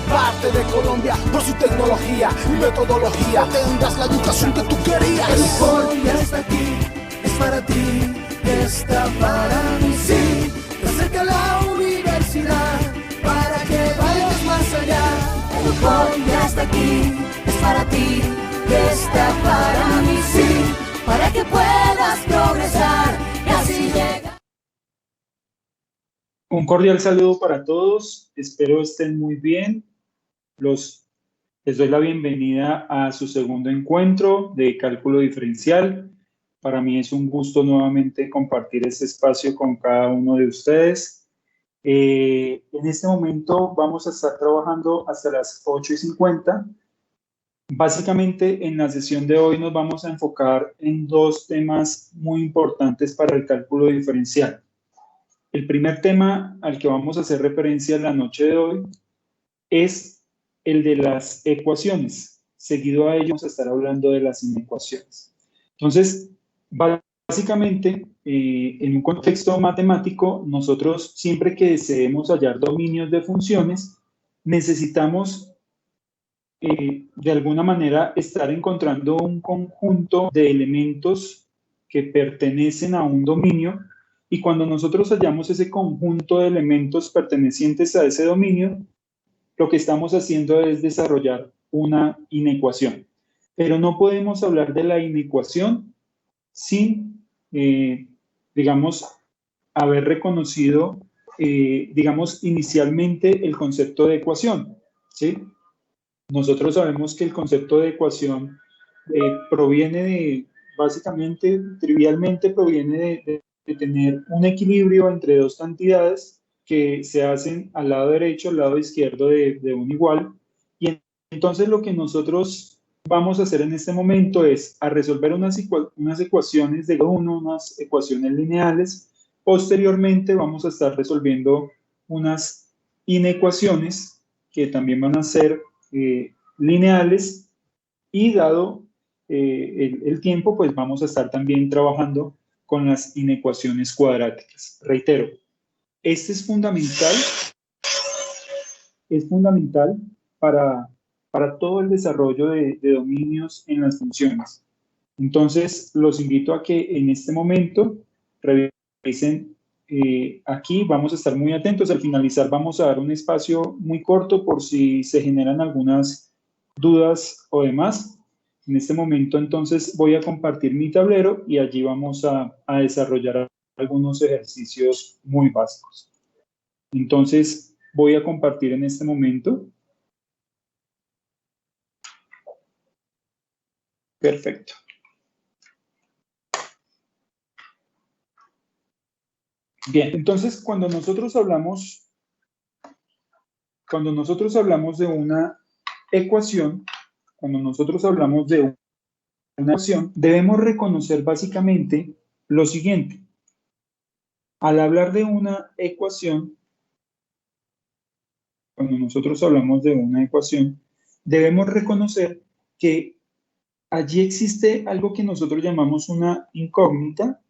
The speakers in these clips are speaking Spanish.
parte de Colombia por su tecnología y metodología. Tendrás la educación que tú querías. El Cordy ya está aquí, es para ti, está para mí, sí. Te acerca a la universidad para que vayas más allá. El Cordy ya está aquí, es para ti, está para mí, sí. Para que puedas progresar y así llegar. Un cordial saludo para todos, espero estén muy bien. Les doy la bienvenida a su segundo encuentro de cálculo diferencial. Para mí es un gusto nuevamente compartir este espacio con cada uno de ustedes. En este momento vamos a estar trabajando hasta las 8:50. Básicamente en la sesión de hoy nos vamos a enfocar en dos temas muy importantes para el cálculo diferencial. El primer tema al que vamos a hacer referencia en la noche de hoy es el de las ecuaciones. Seguido a ello vamos a estar hablando de las inecuaciones. Entonces, básicamente, en un contexto matemático, nosotros siempre que deseemos hallar dominios de funciones, necesitamos de alguna manera estar encontrando un conjunto de elementos que pertenecen a un dominio, y cuando nosotros hallamos ese conjunto de elementos pertenecientes a ese dominio, lo que estamos haciendo es desarrollar una inecuación. Pero no podemos hablar de la inecuación sin, digamos, haber reconocido, digamos, inicialmente el concepto de ecuación, ¿sí? Nosotros sabemos que el concepto de ecuación proviene de, básicamente, trivialmente, proviene de tener un equilibrio entre dos cantidades que se hacen al lado derecho, al lado izquierdo de un igual. Y entonces lo que nosotros vamos a hacer en este momento es a resolver unas ecuaciones de grado 1, unas ecuaciones lineales. Posteriormente vamos a estar resolviendo unas inecuaciones que también van a ser lineales, y dado el tiempo, pues vamos a estar también trabajando con las inecuaciones cuadráticas. Reitero, este es fundamental para todo el desarrollo de dominios en las funciones. Entonces, los invito a que en este momento revisen. Aquí vamos a estar muy atentos. Al finalizar vamos a dar un espacio muy corto por si se generan algunas dudas o demás. En este momento entonces voy a compartir mi tablero y allí vamos a desarrollar algunos ejercicios muy básicos. Entonces voy a compartir en este momento. Perfecto. Bien, entonces cuando nosotros hablamos de una ecuación, debemos reconocer básicamente lo siguiente. Al hablar de una ecuación, debemos reconocer que allí existe algo que nosotros llamamos una incógnita.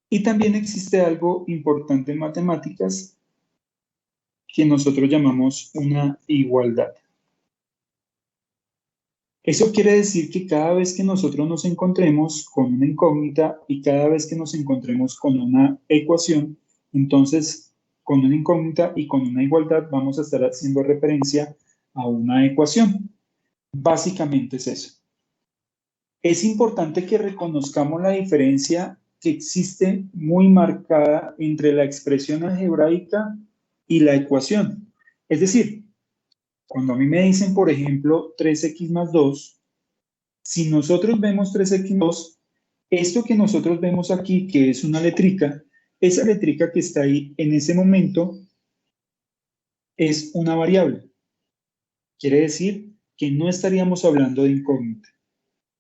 Y también existe algo importante en matemáticas que nosotros llamamos una igualdad. Eso quiere decir que cada vez que nosotros nos encontremos con una incógnita y cada vez que nos encontremos con una ecuación, entonces con una incógnita y con una igualdad vamos a estar haciendo referencia a una ecuación. Básicamente es eso. Es importante que reconozcamos la diferencia que existe muy marcada entre la expresión algebraica y la ecuación. Es decir, cuando a mí me dicen, por ejemplo, 3x más 2, si nosotros vemos 3x más 2, esto que nosotros vemos aquí, que es una letrica, esa letrica que está ahí en ese momento es una variable. Quiere decir que no estaríamos hablando de incógnita.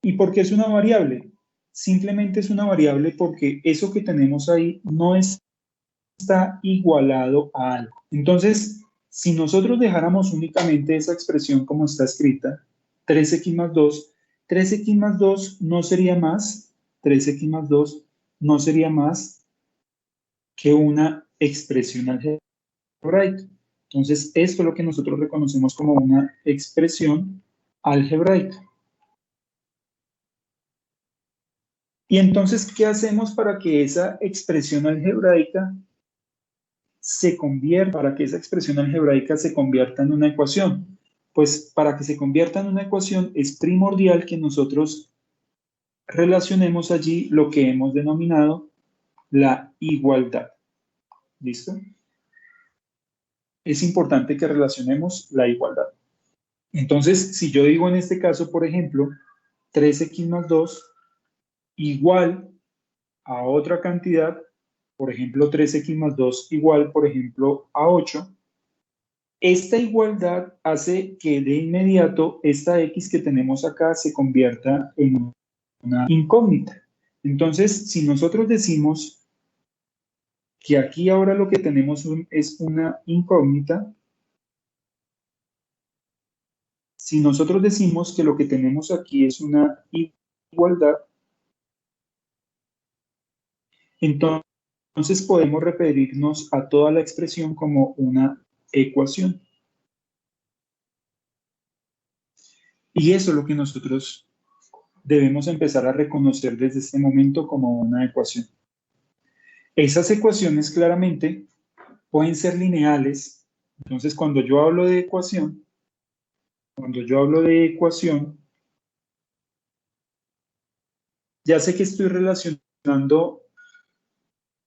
¿Y por qué es una variable? Simplemente es una variable porque eso que tenemos ahí no está igualado a algo. Entonces, si nosotros dejáramos únicamente esa expresión como está escrita, 3x más 2, 3x más 2 no sería más, 3x más 2 no sería más que una expresión algebraica. Entonces, esto es lo que nosotros reconocemos como una expresión algebraica. Y entonces, ¿qué hacemos para que esa expresión algebraica se convierta en una ecuación? Pues para que se convierta en una ecuación es primordial que nosotros relacionemos allí lo que hemos denominado la igualdad. ¿Listo? Es importante que relacionemos la igualdad. Entonces, si yo digo en este caso, por ejemplo, 3x más 2 igual a otra cantidad, por ejemplo, 3x más 2 igual, por ejemplo, a 8, esta igualdad hace que de inmediato esta x que tenemos acá se convierta en una incógnita. Entonces, si nosotros decimos que aquí ahora lo que tenemos es una incógnita, si nosotros decimos que lo que tenemos aquí es una igualdad, entonces podemos referirnos a toda la expresión como una ecuación. Y eso es lo que nosotros debemos empezar a reconocer desde este momento como una ecuación. Esas ecuaciones claramente pueden ser lineales. Entonces, cuando yo hablo de ecuación, ya sé que estoy relacionando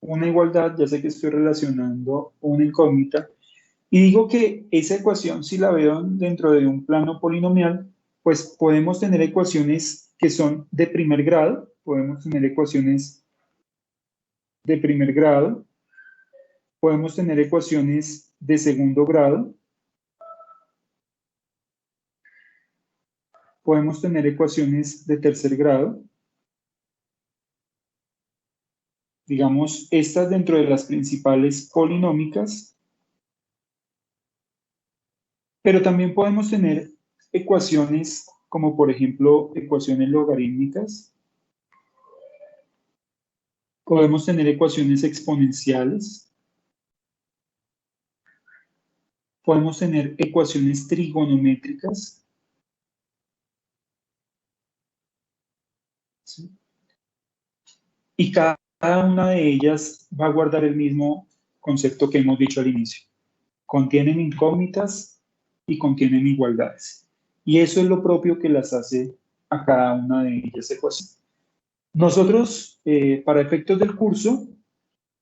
una igualdad, ya sé que estoy relacionando una incógnita, y digo que esa ecuación, si la veo dentro de un plano polinomial, pues podemos tener ecuaciones que son de primer grado, podemos tener ecuaciones de primer grado, podemos tener ecuaciones de segundo grado, podemos tener ecuaciones de tercer grado. Digamos, estas dentro de las principales polinómicas, pero también podemos tener ecuaciones como por ejemplo ecuaciones logarítmicas, podemos tener ecuaciones exponenciales, podemos tener ecuaciones trigonométricas, ¿sí? Y cada una de ellas va a guardar el mismo concepto que hemos dicho al inicio. Contienen incógnitas y contienen igualdades. Y eso es lo propio que las hace a cada una de ellas ecuaciones. Nosotros, para efectos del curso,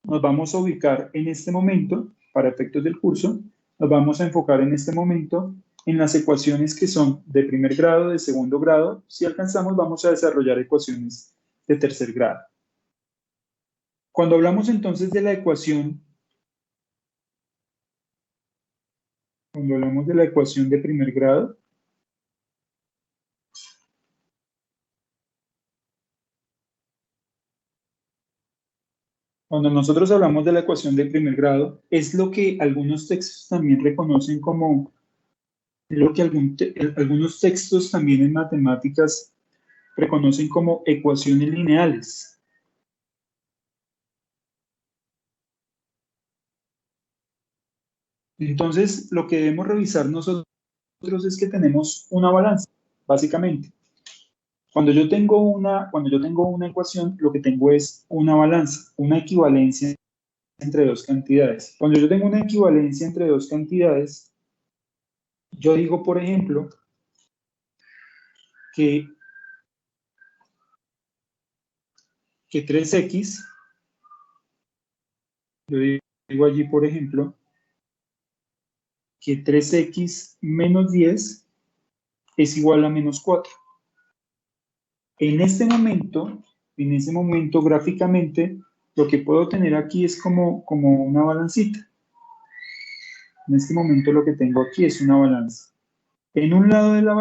nos vamos a ubicar en este momento, para efectos del curso, nos vamos a enfocar en este momento en las ecuaciones que son de primer grado, de segundo grado. Si alcanzamos, vamos a desarrollar ecuaciones de tercer grado. Cuando hablamos entonces de la ecuación, cuando hablamos de la ecuación de primer grado, cuando nosotros hablamos de la ecuación de primer grado, es lo que algunos textos también reconocen como, lo que algunos textos también en matemáticas reconocen como ecuaciones lineales. Entonces, lo que debemos revisar nosotros es que tenemos una balanza, básicamente. Cuando yo tengo una ecuación, lo que tengo es una balanza, una equivalencia entre dos cantidades. Cuando yo tengo una equivalencia entre dos cantidades, yo digo, por ejemplo, que 3x, yo digo allí, por ejemplo, que 3x menos 10 es igual a menos 4. En ese momento gráficamente, lo que puedo tener aquí es como una balancita. En este momento lo que tengo aquí es una balanza. En un lado de la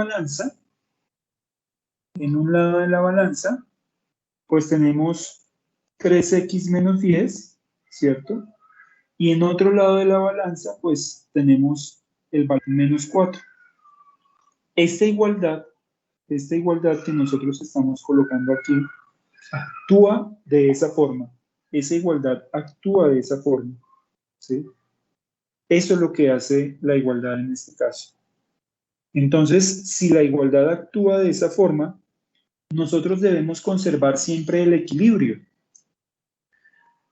balanza, pues tenemos 3x menos 10, ¿cierto? Y en otro lado de la balanza, pues tenemos el valor menos 4. Esta igualdad que nosotros estamos colocando aquí actúa de esa forma. esa igualdad actúa de esa forma, ¿sí? Eso es lo que hace la igualdad en este caso. Entonces, si la igualdad actúa de esa forma, nosotros debemos conservar siempre el equilibrio.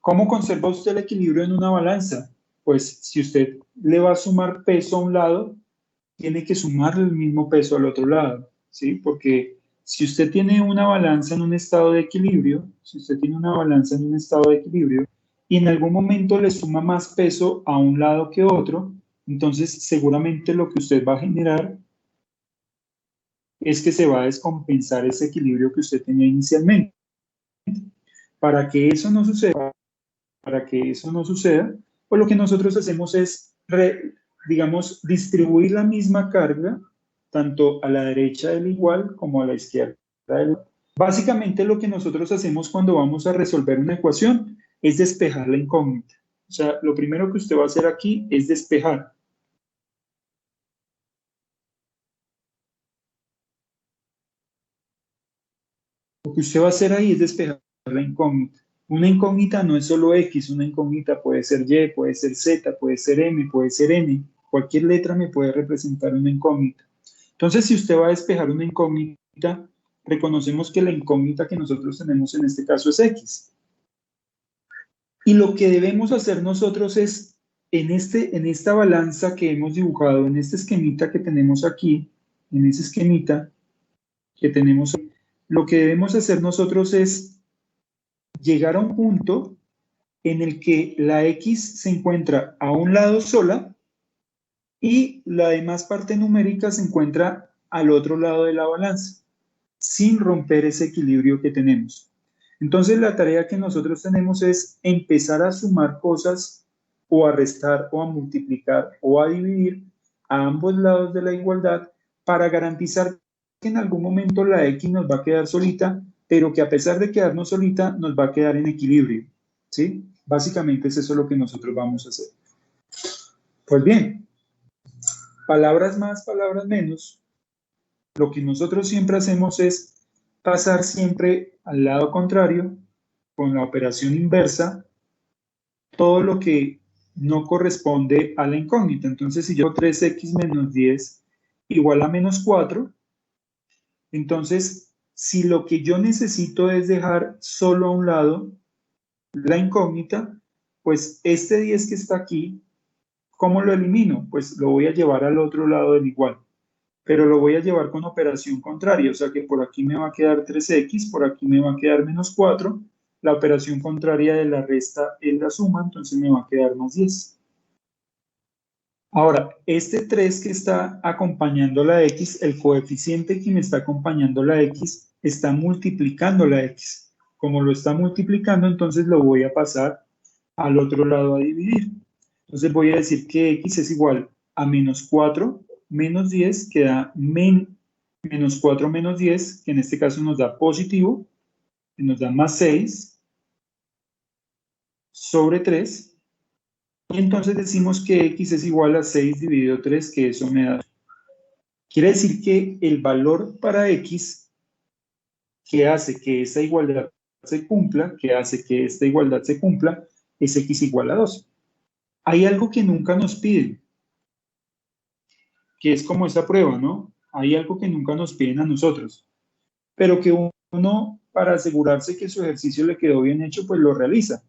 ¿Cómo conserva usted el equilibrio en una balanza? Pues si usted le va a sumar peso a un lado, tiene que sumarle el mismo peso al otro lado, ¿sí? Porque si usted tiene una balanza en un estado de equilibrio, si usted tiene una balanza en un estado de equilibrio y en algún momento le suma más peso a un lado que otro, entonces seguramente lo que usted va a generar es que se va a descompensar ese equilibrio que usted tenía inicialmente. Para que eso no suceda, pues lo que nosotros hacemos es, digamos, distribuir la misma carga tanto a la derecha del igual como a la izquierda del igual. Básicamente lo que nosotros hacemos cuando vamos a resolver una ecuación es despejar la incógnita. O sea, lo primero que usted va a hacer aquí es despejar. Lo que usted va a hacer ahí es despejar la incógnita. Una incógnita no es solo X, una incógnita puede ser Y, puede ser Z, puede ser M, puede ser N. Cualquier letra me puede representar una incógnita. Entonces, si usted va a despejar una incógnita, reconocemos que la incógnita que nosotros tenemos en este caso es X. Y lo que debemos hacer nosotros es, en esta balanza que hemos dibujado, en este esquemita que tenemos aquí, en ese esquemita que tenemos, lo que debemos hacer nosotros es llegar a un punto en el que la X se encuentra a un lado sola y la demás parte numérica se encuentra al otro lado de la balanza, sin romper ese equilibrio que tenemos. Entonces la tarea que nosotros tenemos es empezar a sumar cosas o a restar o a multiplicar o a dividir a ambos lados de la igualdad para garantizar que en algún momento la X nos va a quedar solita, pero que a pesar de quedarnos solita nos va a quedar en equilibrio, ¿sí? Básicamente es eso lo que nosotros vamos a hacer. Pues bien, palabras más, palabras menos, lo que nosotros siempre hacemos es pasar siempre al lado contrario, con la operación inversa, todo lo que no corresponde a la incógnita. Entonces, si yo 3x menos 10 igual a menos 4, entonces, si lo que yo necesito es dejar solo a un lado la incógnita, pues este 10 que está aquí, ¿cómo lo elimino? Pues lo voy a llevar al otro lado del igual, pero lo voy a llevar con operación contraria, o sea que por aquí me va a quedar 3x, por aquí me va a quedar menos 4, la operación contraria de la resta es la suma, entonces me va a quedar más 10. Ahora, este 3 que está acompañando la x, el coeficiente que me está acompañando la x, está multiplicando la x. Como lo está multiplicando, entonces lo voy a pasar al otro lado a dividir. Entonces voy a decir que x es igual a menos 4 menos 10, que da menos 4 menos 10, que en este caso nos da positivo, que nos da más 6, sobre 3. Y entonces decimos que x es igual a 6 dividido 3, que eso me da. Quiere decir que el valor para x que hace que esta igualdad se cumpla, es x igual a 2. Hay algo que nunca nos piden, que es como esa prueba, ¿no? Hay algo que nunca nos piden a nosotros, pero que uno, para asegurarse que su ejercicio le quedó bien hecho, pues lo realiza.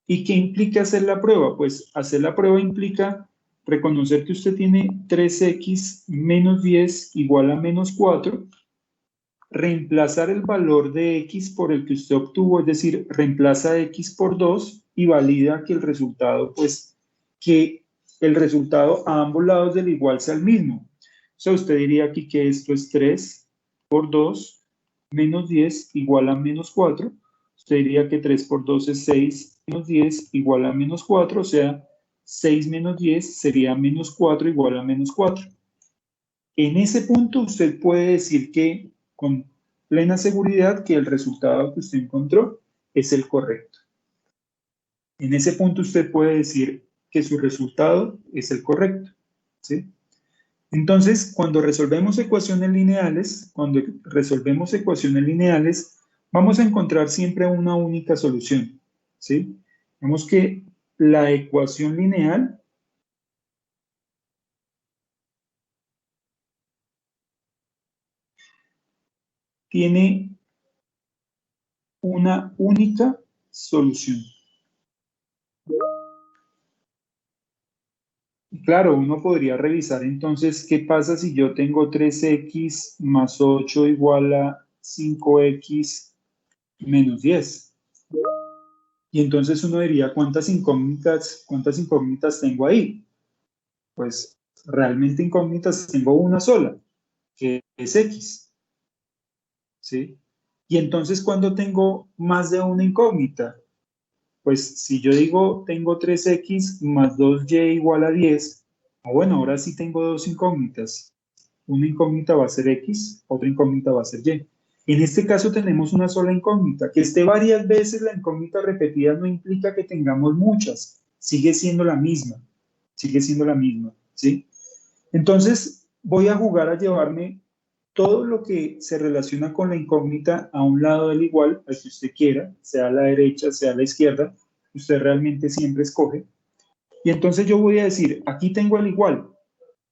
¿Y qué implica hacer la prueba? Pues hacer la prueba implica reconocer que usted tiene 3x menos 10 igual a menos 4, reemplazar el valor de x por el que usted obtuvo, es decir, reemplaza x por 2 y valida que el resultado, pues, que el resultado a ambos lados del igual sea el mismo. O sea, usted diría aquí que esto es 3 por 2 menos 10 igual a menos 4. Usted diría que 3 por 2 es 6 menos 10 igual a menos 4, o sea, 6 menos 10 sería menos 4 igual a menos 4. En ese punto usted puede decir que con plena seguridad que el resultado que usted encontró es el correcto. En ese punto usted puede decir que su resultado es el correcto, ¿sí? Entonces, cuando resolvemos ecuaciones lineales, vamos a encontrar siempre una única solución, ¿sí? Vemos que la ecuación lineal tiene una única solución. Claro, uno podría revisar entonces qué pasa si yo tengo 3x más 8 igual a 5x menos 10. Y entonces uno diría, cuántas incógnitas tengo ahí? Pues realmente incógnitas tengo una sola, que es x, ¿sí? Y entonces cuando tengo más de una incógnita, pues si yo digo tengo 3x más 2y igual a 10, bueno, ahora sí tengo dos incógnitas. Una incógnita va a ser x, otra incógnita va a ser y. En este caso tenemos una sola incógnita. Que esté varias veces la incógnita repetida no implica que tengamos muchas. Sigue siendo la misma. Sigue siendo la misma, ¿sí? Entonces voy a jugar a llevarme todo lo que se relaciona con la incógnita a un lado del igual, al que usted quiera, sea a la derecha, sea a la izquierda. Usted realmente siempre escoge. Y entonces yo voy a decir, aquí tengo el igual.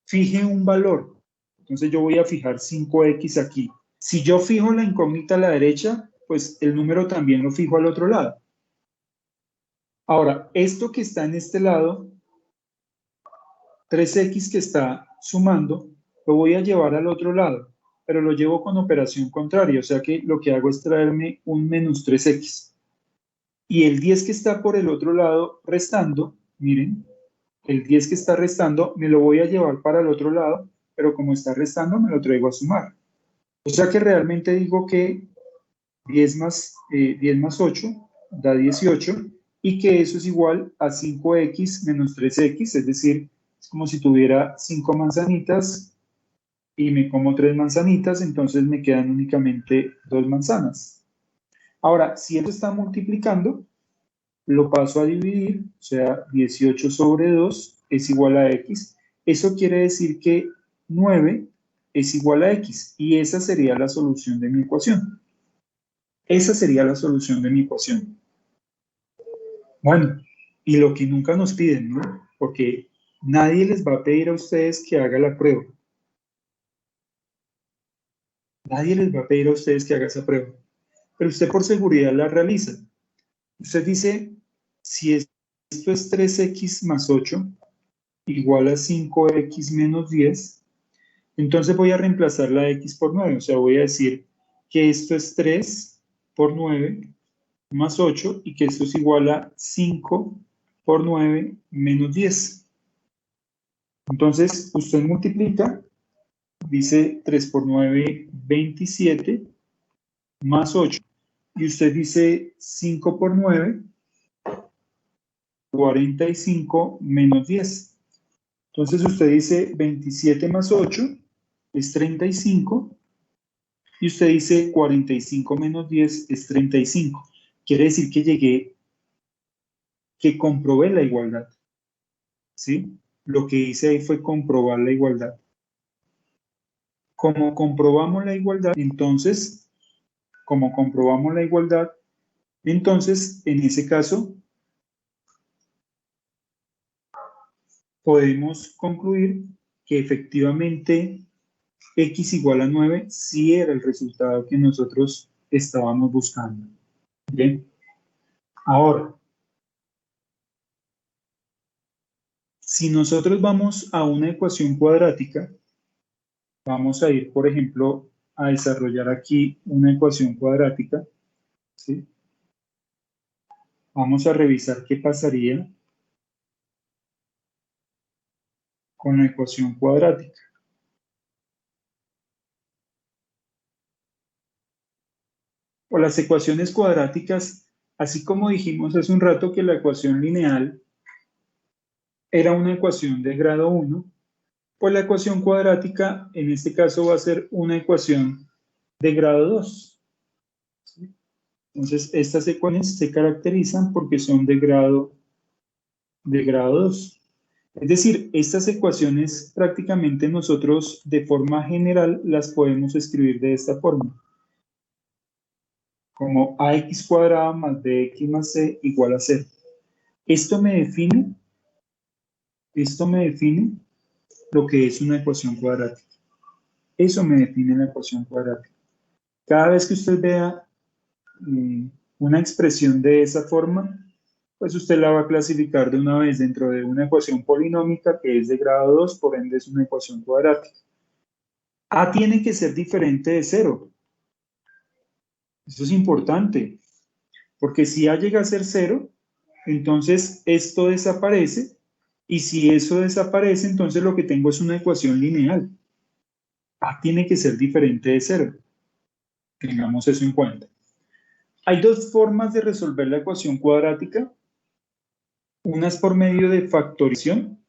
Fije un valor. Entonces yo voy a fijar 5x aquí. Si yo fijo la incógnita a la derecha, pues el número también lo fijo al otro lado. Ahora, esto que está en este lado, 3x que está sumando, lo voy a llevar al otro lado, pero lo llevo con operación contraria, o sea que lo que hago es traerme un menos 3x. Y el 10 que está por el otro lado restando, miren, el 10 que está restando me lo voy a llevar para el otro lado, pero como está restando me lo traigo a sumar. O sea que realmente digo que 10 más 8 da 18 y que eso es igual a 5x menos 3x, es decir, es como si tuviera 5 manzanitas y me como 3 manzanitas, entonces me quedan únicamente 2 manzanas. Ahora, si esto está multiplicando, lo paso a dividir, o sea, 18 sobre 2 es igual a x. Eso quiere decir que 9 es igual a x y esa sería la solución de mi ecuación. Esa sería la solución de mi ecuación. Bueno, y lo que nunca nos piden, ¿no? Porque nadie les va a pedir a ustedes que haga la prueba. Nadie les va a pedir a ustedes que haga esa prueba. Pero usted por seguridad la realiza. Usted dice, si esto es 3x más 8 igual a 5x menos 10, entonces voy a reemplazar la x por 9. O sea, voy a decir que esto es 3 por 9 más 8 y que esto es igual a 5 por 9 menos 10. Entonces, usted multiplica, dice 3 por 9, 27, más 8. Y usted dice 5 por 9, 45 menos 10. Entonces, usted dice 27 más 8 es 35. Y usted dice 45 menos 10 es 35. Quiere decir que comprobé la igualdad. ¿Sí? Lo que hice ahí fue comprobar la igualdad. Como comprobamos la igualdad, entonces, en ese caso, podemos concluir que efectivamente x igual a 9 sí era el resultado que nosotros estábamos buscando. Bien. Ahora, si nosotros vamos a una ecuación cuadrática, vamos a ir, por ejemplo, a desarrollar aquí una ecuación cuadrática, ¿sí? Vamos a revisar qué pasaría con la ecuación cuadrática. O las ecuaciones cuadráticas, así como dijimos hace un rato que la ecuación lineal era una ecuación de grado 1, pues la ecuación cuadrática en este caso va a ser una ecuación de grado 2. ¿Sí? Entonces, estas ecuaciones se caracterizan porque son de grado 2. Es decir, estas ecuaciones prácticamente nosotros de forma general las podemos escribir de esta forma. como ax cuadrada más bx más c igual a 0. Esto me define lo que es una ecuación cuadrática. Eso me define la ecuación cuadrática. Cada vez que usted vea una expresión de esa forma, pues usted la va a clasificar de una vez dentro de una ecuación polinómica que es de grado 2, por ende es una ecuación cuadrática. A tiene que ser diferente de 0. Eso es importante, porque si A llega a ser 0, entonces esto desaparece, y si eso desaparece, entonces lo que tengo es una ecuación lineal. A tiene que ser diferente de 0. Tengamos eso en cuenta. Hay dos formas de resolver la ecuación cuadrática. Una es por medio de factorización.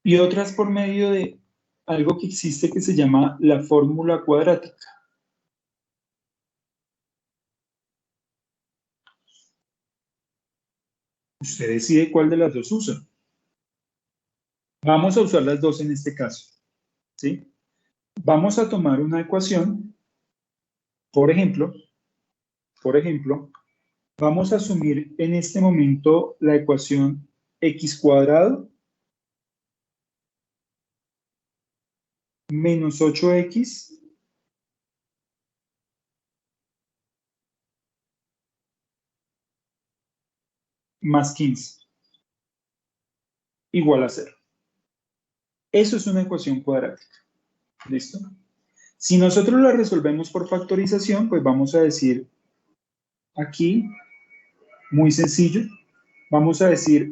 Y otra es por medio de algo que existe que se llama la fórmula cuadrática. Usted decide cuál de las dos usa. Vamos a usar las dos en este caso, ¿sí? Vamos a tomar una ecuación, por ejemplo, vamos a asumir en este momento la ecuación x cuadrado menos 8x más 15 igual a 0. Eso es una ecuación cuadrática. ¿Listo? Si nosotros la resolvemos por factorización, pues vamos a decir aquí, muy sencillo, vamos a decir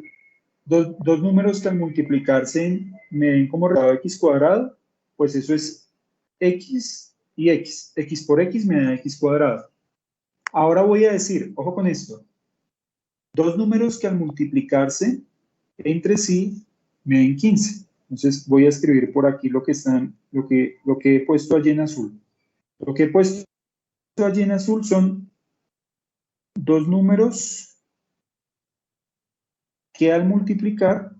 dos números que al multiplicarse me den como resultado x cuadrado, pues eso es x y x. X por x me da x cuadrado. Ahora voy a decir, ojo con esto, dos números que al multiplicarse entre sí me den 15. Entonces voy a escribir por aquí lo que he puesto allí en azul. Lo que he puesto allí en azul son dos números que al multiplicar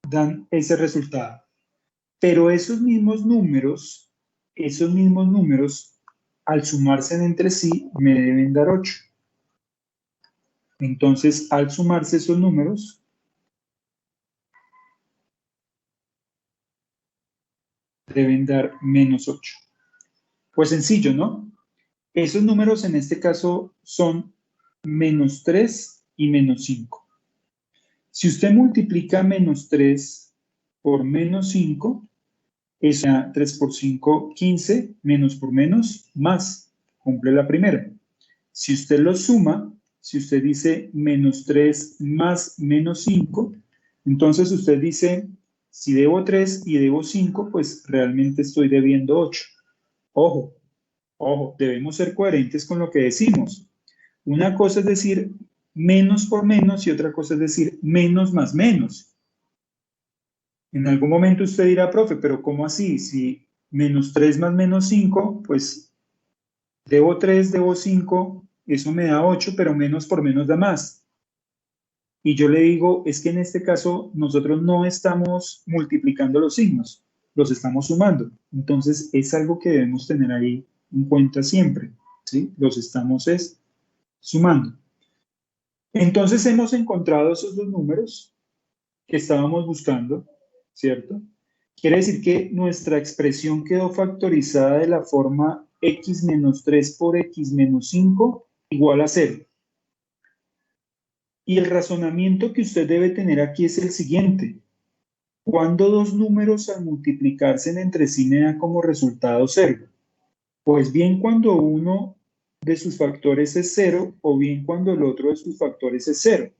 dan ese resultado. Pero esos mismos números, al sumarse entre sí, me deben dar 8. Entonces, al sumarse esos números, deben dar menos 8. Pues sencillo, ¿no? Esos números en este caso son menos 3 y menos 5. Si usted multiplica menos 3 por menos 5, es 3 por 5, 15, menos por menos, más. Cumple la primera. Si usted lo suma, si usted dice menos 3 más menos 5, entonces usted dice, si debo 3 y debo 5, pues realmente estoy debiendo 8. Ojo, debemos ser coherentes con lo que decimos. Una cosa es decir menos por menos y otra cosa es decir menos más menos. En algún momento usted dirá, profe, pero ¿cómo así? Si menos 3 más menos 5, pues debo 3, debo 5, eso me da 8, pero menos por menos da más. Y yo le digo, es que en este caso nosotros no estamos multiplicando los signos, los estamos sumando. Entonces es algo que debemos tener ahí en cuenta siempre, ¿sí? Los estamos sumando. Entonces hemos encontrado esos dos números que estábamos buscando, ¿cierto? Quiere decir que nuestra expresión quedó factorizada de la forma x menos 3 por x menos 5 igual a 0. Y el razonamiento que usted debe tener aquí es el siguiente. ¿Cuándo dos números al multiplicarse entre sí me dan como resultado 0? Pues bien cuando uno de sus factores es 0 o bien cuando el otro de sus factores es 0.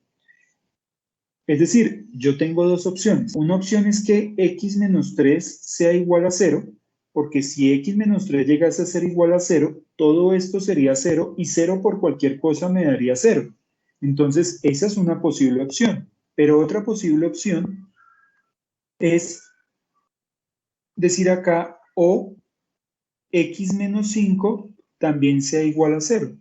Es decir, yo tengo dos opciones. Una opción es que x menos 3 sea igual a 0, porque si x menos 3 llegase a ser igual a 0, todo esto sería 0 y 0 por cualquier cosa me daría 0. Entonces, esa es una posible opción. Pero otra posible opción es decir acá o x menos 5 también sea igual a 0.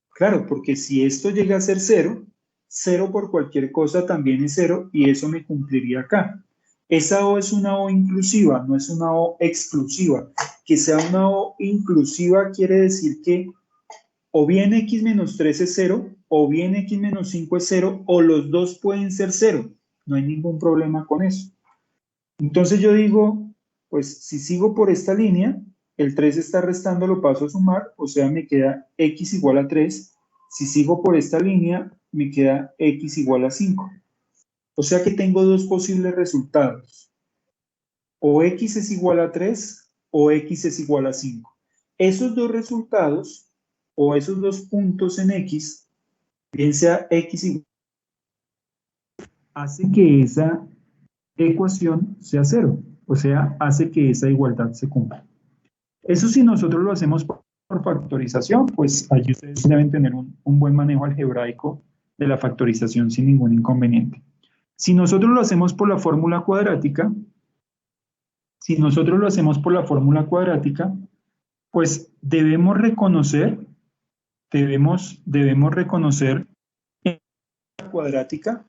Claro, porque si esto llega a ser 0, 0 por cualquier cosa también es 0 y eso me cumpliría acá. Esa O es una O inclusiva, no es una O exclusiva. Que sea una O inclusiva quiere decir que o bien x menos 3 es 0, o bien x menos 5 es 0, o los dos pueden ser 0. No hay ningún problema con eso. Entonces yo digo, pues si sigo por esta línea, el 3 está restando, lo paso a sumar, o sea, me queda x igual a 3. Si sigo por esta línea, me queda x igual a 5. O sea que tengo dos posibles resultados. O x es igual a 3 o x es igual a 5. Esos dos resultados o esos dos puntos en x, bien sea x igual, hace que esa ecuación sea 0. O sea, hace que esa igualdad se cumpla. Eso si nosotros lo hacemos por factorización, pues allí ustedes deben tener un buen manejo algebraico de la factorización sin ningún inconveniente. Si nosotros lo hacemos por la fórmula cuadrática, pues debemos reconocer en la cuadrática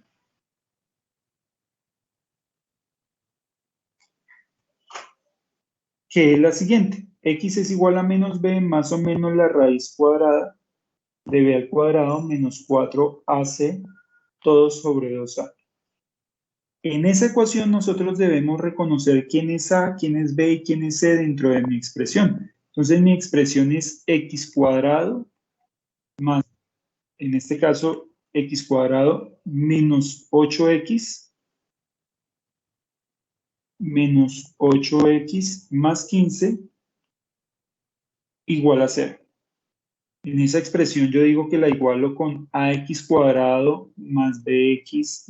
que es la siguiente. X es igual a menos b más o menos la raíz cuadrada de b al cuadrado menos 4ac todo sobre 2a. En esa ecuación nosotros debemos reconocer quién es a, quién es b y quién es c dentro de mi expresión. Entonces mi expresión es x cuadrado más, en este caso, x cuadrado menos 8x menos 8x más 15 igual a 0. En esa expresión yo digo que la igualo con ax cuadrado más bx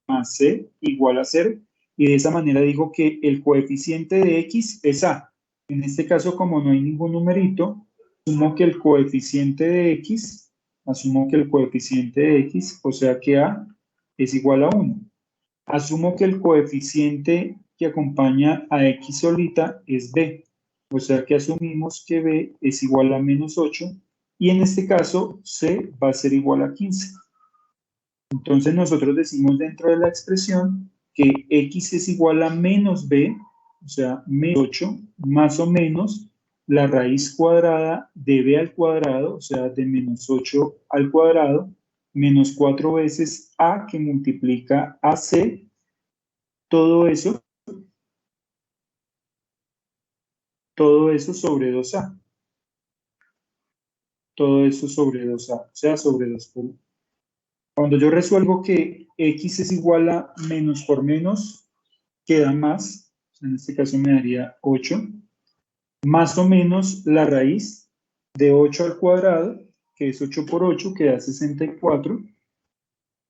más c igual a 0. Y de esa manera digo que el coeficiente de x es a. En este caso, como no hay ningún numerito, asumo que el coeficiente de x, o sea que a es igual a 1. Asumo que el coeficiente que acompaña a x solita es b. O sea que asumimos que b es igual a menos 8 y en este caso c va a ser igual a 15. Entonces nosotros decimos dentro de la expresión que x es igual a menos b, o sea, menos 8, más o menos la raíz cuadrada de b al cuadrado, o sea, de menos 8 al cuadrado, menos 4 veces a que multiplica a c, todo eso sobre 2a. Todo eso sobre 2a, o sea, sobre 2 por 1. Cuando yo resuelvo que x es igual a menos por menos, queda más, en este caso me daría 8, más o menos la raíz de 8 al cuadrado, que es 8 por 8, que da 64,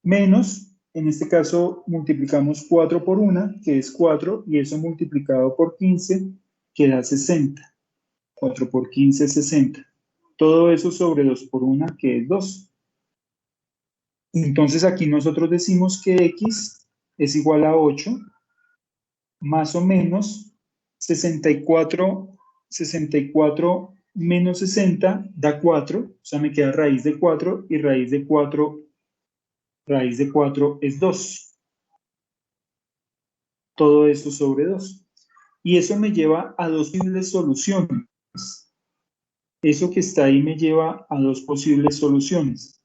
menos, en este caso multiplicamos 4 por 1, que es 4, y eso multiplicado por 15, que da 60. 4 por 15 es 60. Todo eso sobre 2 por 1, que es 2. Entonces aquí nosotros decimos que x es igual a 8, más o menos 64 menos 60 da 4, o sea, me queda raíz de 4 y raíz de 4 es 2. Todo eso sobre 2. Y eso me lleva a dos posibles soluciones. Eso que está ahí me lleva a dos posibles soluciones.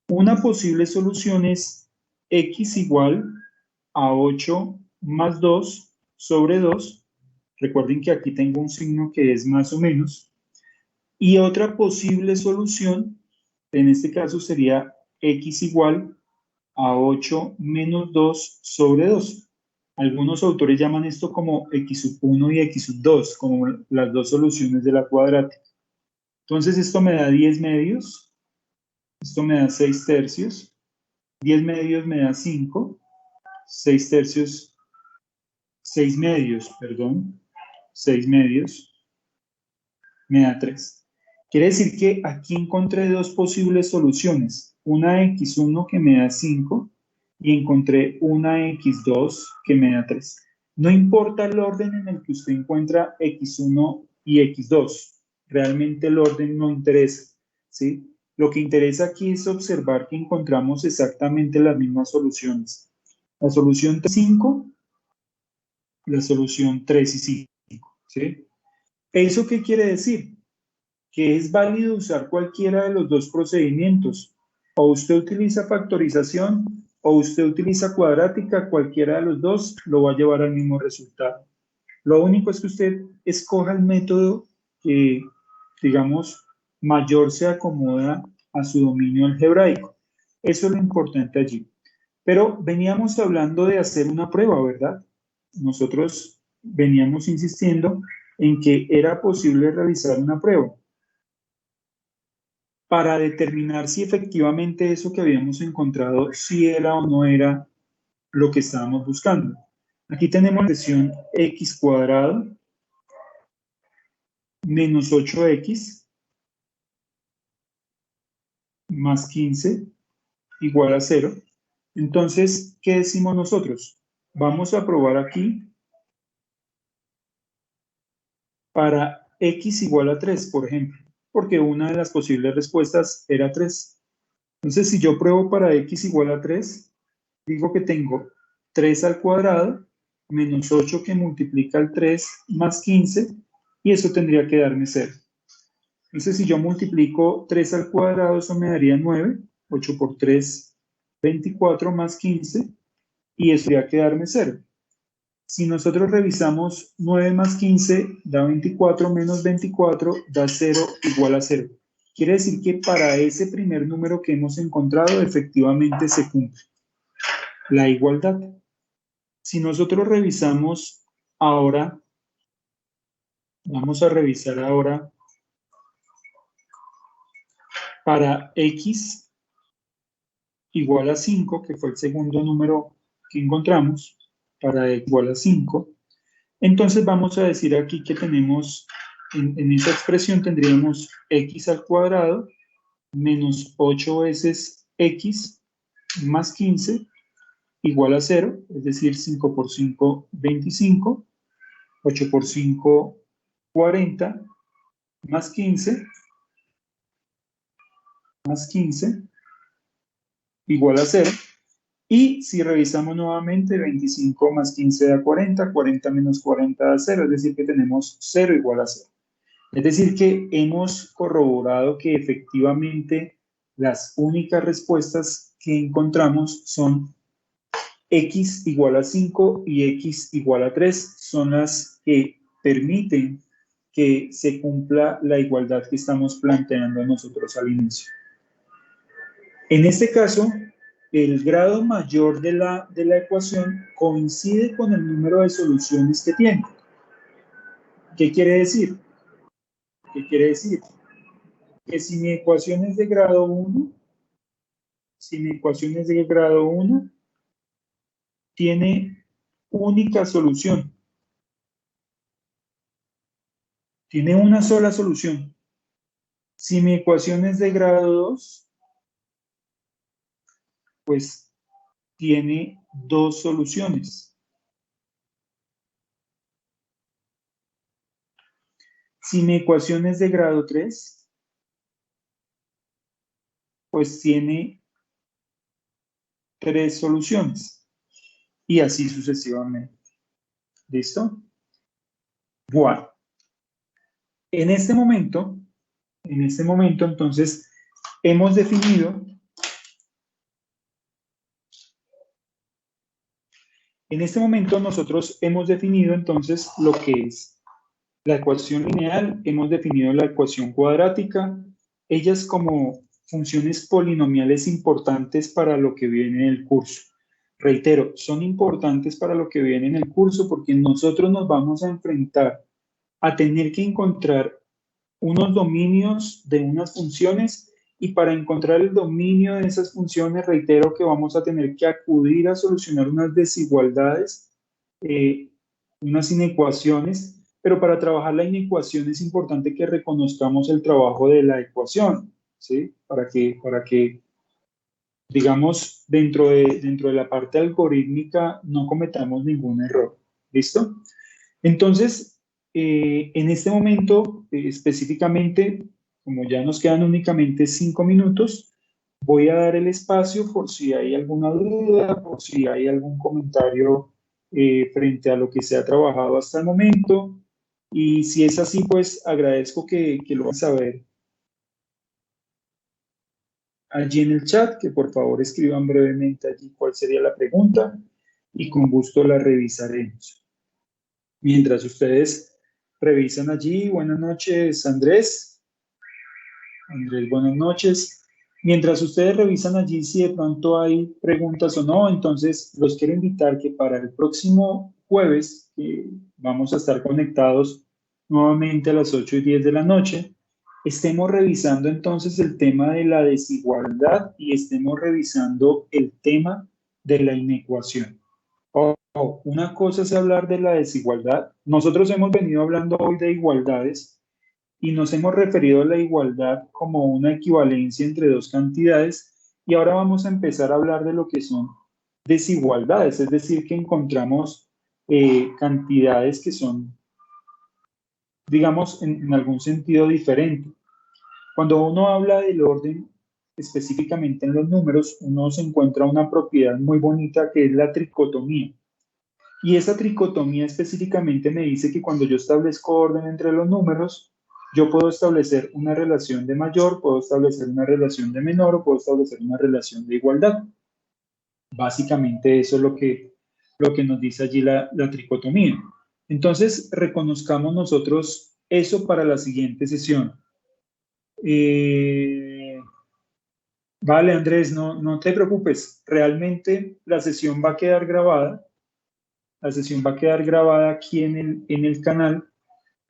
Una posible solución es x igual a 8 más 2 sobre 2. Recuerden que aquí tengo un signo que es más o menos. Y otra posible solución, en este caso sería x igual a 8 menos 2 sobre 2. Algunos autores llaman esto como x sub 1 y x sub 2, como las dos soluciones de la cuadrática. Entonces esto me da 10 medios, esto me da 6 tercios, 10 medios me da 5, 6 tercios, 6 medios, perdón, 6 medios me da 3. Quiere decir que aquí encontré dos posibles soluciones, una x1 que me da 5 y encontré una x2 que me da 3. No importa el orden en el que usted encuentra x1 y x2, realmente el orden no interesa, ¿sí? Lo que interesa aquí es observar que encontramos exactamente las mismas soluciones. La solución 5, la solución 3 y 5, ¿sí? ¿Eso qué quiere decir? Que es válido usar cualquiera de los dos procedimientos. O usted utiliza factorización o usted utiliza cuadrática, cualquiera de los dos lo va a llevar al mismo resultado. Lo único es que usted escoja el método que, digamos, mayor se acomoda a su dominio algebraico. Eso es lo importante allí. Pero veníamos hablando de hacer una prueba, ¿verdad? Nosotros veníamos insistiendo en que era posible realizar una prueba para determinar si efectivamente eso que habíamos encontrado si era o no era lo que estábamos buscando. Aquí tenemos la expresión x cuadrado menos 8x más 15 igual a 0. Entonces, ¿qué decimos nosotros? Vamos a probar aquí para x igual a 3, por ejemplo, porque una de las posibles respuestas era 3. Entonces, si yo pruebo para x igual a 3, digo que tengo 3 al cuadrado menos 8 que multiplica el 3 más 15, y eso tendría que darme 0. Entonces, si yo multiplico 3 al cuadrado, eso me daría 9. 8 por 3, 24 más 15, y eso tendría que darme 0. Si nosotros revisamos 9 más 15 da 24 menos 24 da 0 igual a 0. Quiere decir que para ese primer número que hemos encontrado efectivamente se cumple la igualdad. Si nosotros revisamos ahora, vamos a revisar ahora para x igual a 5, que fue el segundo número que encontramos, para x igual a 5, entonces vamos a decir aquí que tenemos, en esa expresión tendríamos x al cuadrado menos 8 veces x más 15 igual a 0, es decir, 5 por 5, 25, 8 por 5, 40, más 15, igual a 0. Y si revisamos nuevamente, 25 más 15 da 40, 40 menos 40 da 0, es decir, que tenemos 0 igual a 0. Es decir, que hemos corroborado que efectivamente las únicas respuestas que encontramos son x igual a 5 y x igual a 3, son las que permiten que se cumpla la igualdad que estamos planteando nosotros al inicio. En este caso, el grado mayor de la ecuación coincide con el número de soluciones que tiene. ¿Qué quiere decir? ¿Qué quiere decir? Que si mi ecuación es de grado 1, tiene única solución. Tiene una sola solución. Si mi ecuación es de grado 2, pues tiene dos soluciones. Si mi ecuación es de grado 3, pues tiene 3 soluciones. Y así sucesivamente. ¿Listo? Bueno. En este momento, entonces, hemos definido nosotros hemos definido entonces lo que es la ecuación lineal, hemos definido la ecuación cuadrática, ellas como funciones polinomiales importantes para lo que viene en el curso. Reitero, son importantes para lo que viene en el curso porque nosotros nos vamos a enfrentar a tener que encontrar unos dominios de unas funciones, y para encontrar el dominio de esas funciones, reitero que vamos a tener que acudir a solucionar unas desigualdades, unas inecuaciones, pero para trabajar la inecuación es importante que reconozcamos el trabajo de la ecuación, ¿sí? Para que digamos, dentro de la parte algorítmica no cometamos ningún error. ¿Listo? Entonces, en este momento, específicamente, como ya nos quedan únicamente 5 minutos, voy a dar el espacio por si hay alguna duda, por si hay algún comentario frente a lo que se ha trabajado hasta el momento. Y si es así, pues agradezco que lo hagan saber allí en el chat, que por favor escriban brevemente allí cuál sería la pregunta y con gusto la revisaremos. Mientras ustedes revisan allí, buenas noches, Andrés. Andrés, buenas noches. Mientras ustedes revisan allí si de pronto hay preguntas o no, entonces los quiero invitar que para el próximo jueves, que vamos a estar conectados nuevamente a las 8:10 de la noche, estemos revisando entonces el tema de la desigualdad y estemos revisando el tema de la inecuación. Una cosa es hablar de la desigualdad. Nosotros hemos venido hablando hoy de igualdades y nos hemos referido a la igualdad como una equivalencia entre dos cantidades, y ahora vamos a empezar a hablar de lo que son desigualdades, es decir, que encontramos cantidades que son, digamos, en algún sentido diferente. Cuando uno habla del orden, específicamente en los números, uno se encuentra una propiedad muy bonita que es la tricotomía. Y esa tricotomía específicamente me dice que cuando yo establezco orden entre los números, yo puedo establecer una relación de mayor, puedo establecer una relación de menor o puedo establecer una relación de igualdad. Básicamente eso es lo que nos dice allí la tricotomía. Entonces, reconozcamos nosotros eso para la siguiente sesión. Vale, Andrés, no te preocupes. Realmente la sesión va a quedar grabada. La sesión va a quedar grabada aquí en el canal.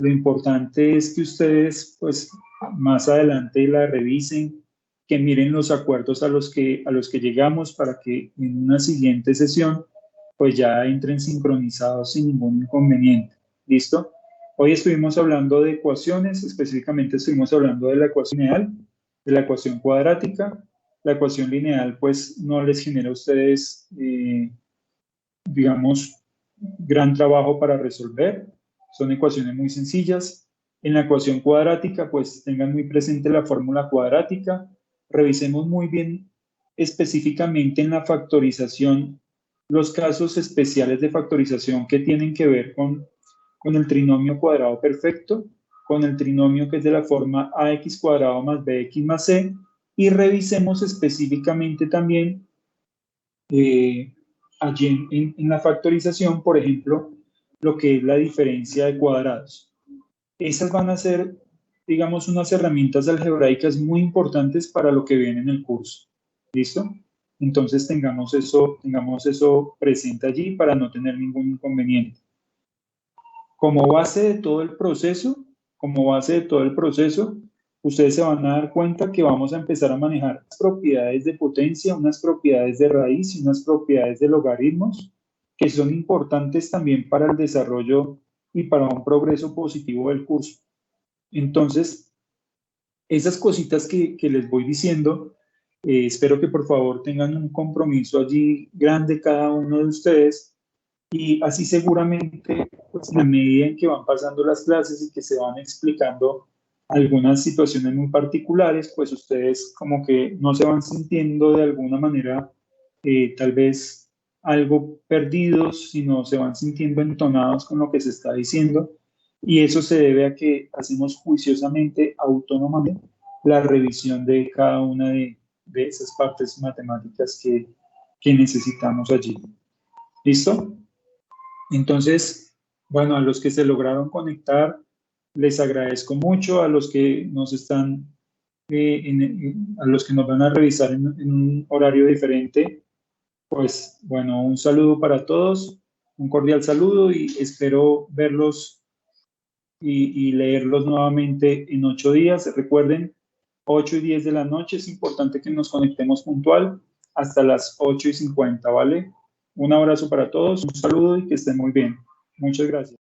Lo importante es que ustedes, pues, más adelante la revisen, que miren los acuerdos a los que llegamos para que en una siguiente sesión, pues ya entren sincronizados sin ningún inconveniente. ¿Listo? Hoy estuvimos hablando de ecuaciones, específicamente estuvimos hablando de la ecuación lineal, de la ecuación cuadrática. La ecuación lineal, pues, no les genera a ustedes, digamos, gran trabajo para resolver. Son ecuaciones muy sencillas. En la ecuación cuadrática, pues tengan muy presente la fórmula cuadrática. Revisemos muy bien específicamente en la factorización los casos especiales de factorización que tienen que ver con el trinomio cuadrado perfecto, con el trinomio que es de la forma ax cuadrado más bx más c, y revisemos específicamente también allí en la factorización, por ejemplo, lo que es la diferencia de cuadrados. Esas van a ser, digamos, unas herramientas algebraicas muy importantes para lo que viene en el curso. ¿Listo? Entonces tengamos eso presente allí para no tener ningún inconveniente. Como base de todo el proceso, ustedes se van a dar cuenta que vamos a empezar a manejar unas propiedades de potencia, unas propiedades de raíz y unas propiedades de logaritmos que son importantes también para el desarrollo y para un progreso positivo del curso. Entonces, esas cositas que les voy diciendo, espero que por favor tengan un compromiso allí grande cada uno de ustedes, y así seguramente, pues, a medida en que van pasando las clases y que se van explicando algunas situaciones muy particulares, pues ustedes como que no se van sintiendo de alguna manera tal vez algo perdidos, sino se van sintiendo entonados con lo que se está diciendo, y eso se debe a que hacemos juiciosamente, autónomamente, la revisión de cada una de esas partes matemáticas que necesitamos allí. ¿Listo? Entonces, bueno, a los que se lograron conectar, les agradezco mucho. A los que nos están, a los que nos van a revisar en un horario diferente, pues bueno, un saludo para todos, un cordial saludo, y espero verlos y leerlos nuevamente en 8 días. Recuerden, 8:10 de la noche, es importante que nos conectemos puntual hasta las 8:50, ¿vale? Un abrazo para todos, un saludo y que estén muy bien. Muchas gracias.